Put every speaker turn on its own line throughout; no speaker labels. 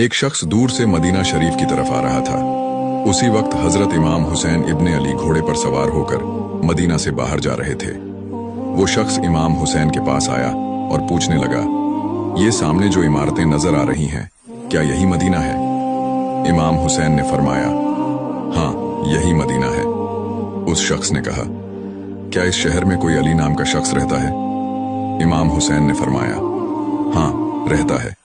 एक शख्स दूर से मदीना शरीफ की तरफ आ रहा था। उसी वक्त हजरत इमाम हुसैन इब्ने अली घोड़े पर सवार होकर मदीना से बाहर जा रहे थे। वो शख्स इमाम हुसैन के पास आया और पूछने लगा, ये सामने जो इमारतें नजर आ रही हैं, क्या यही मदीना है? इमाम हुसैन ने फरमाया, हाँ, यही मदीना है। उस शख्स ने कहा, क्या इस शहर में कोई अली नाम का शख्स रहता है? इमाम हुसैन ने फरमाया, हाँ, रहता है।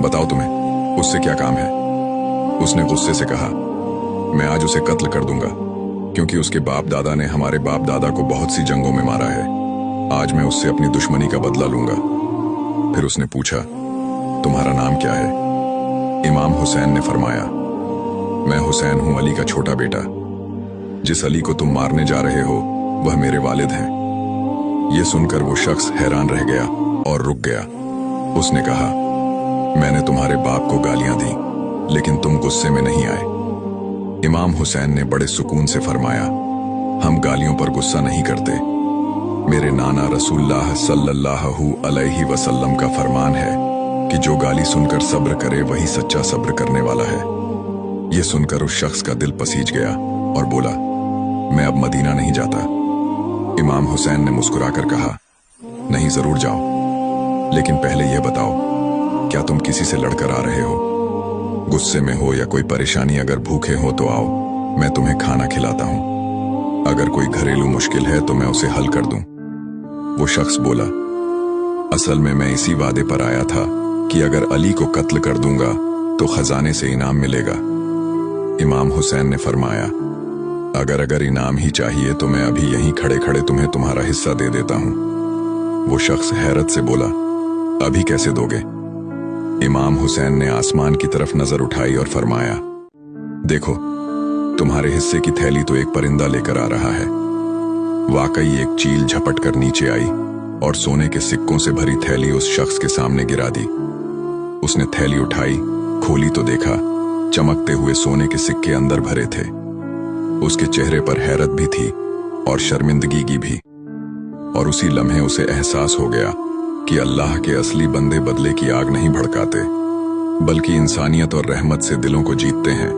बताओ तुम्हें उससे क्या काम है? उसने गुस्से से कहा, मैं आज उसे कत्ल कर दूंगा, क्योंकि उसके बाप दादा ने हमारे बाप दादा को बहुत सी जंगों में मारा है। आज मैं उससे अपनी दुश्मनी का बदला लूंगा। फिर उसने पूछा, तुम्हारा नाम क्या है? इमाम हुसैन ने फरमाया, मैं हुसैन हूं, अली का छोटा बेटा। जिस अली को तुम मारने जा रहे हो वह मेरे वालिद हैं। यह सुनकर वो शख्स हैरान रह गया और रुक गया। उसने कहा, मैंने तुम्हारे बाप को गालियां दी, लेकिन तुम गुस्से में नहीं आए। इमाम हुसैन ने बड़े सुकून से फरमाया, हम गालियों पर गुस्सा नहीं करते। मेरे नाना रसूलुल्लाह सल्लल्लाहु अलैहि वसल्लम का फरमान है कि जो गाली सुनकर सब्र करे वही सच्चा सब्र करने वाला है। यह सुनकर उस शख्स का दिल पसीज गया और बोला, मैं अब मदीना नहीं जाता। इमाम हुसैन ने मुस्कुराकर कहा, नहीं, जरूर जाओ, लेकिन पहले यह बताओ, क्या तुम किसी से लड़कर आ रहे हो? गुस्से में हो या कोई परेशानी? अगर भूखे हो तो आओ, मैं तुम्हें खाना खिलाता हूं। अगर कोई घरेलू मुश्किल है तो मैं उसे हल कर दूं। वो शख्स बोला, असल में मैं इसी वादे पर आया था कि अगर अली को कत्ल कर दूंगा तो खजाने से इनाम मिलेगा। इमाम हुसैन ने फरमाया, अगर इनाम ही चाहिए तो मैं अभी यहीं खड़े खड़े तुम्हें तुम्हारा हिस्सा दे देता हूं। वो शख्स हैरत से बोला, अभी कैसे दोगे? इमाम हुसैन ने आसमान की तरफ नजर उठाई और फरमाया, देखो, तुम्हारे हिस्से की थैली तो एक परिंदा लेकर आ रहा है। वाकई एक चील झपट कर नीचे आई और सोने के सिक्कों से भरी थैली उस शख्स के सामने गिरा दी। उसने थैली उठाई, खोली तो देखा, चमकते हुए सोने के सिक्के अंदर भरे थे। उसके चेहरे पर हैरत भी थी और शर्मिंदगी भी। और उसी लम्हे उसे एहसास हो गया कि अल्लाह के असली बंदे बदले की आग नहीं भड़काते, बल्कि इंसानियत और रहमत से दिलों को जीतते हैं।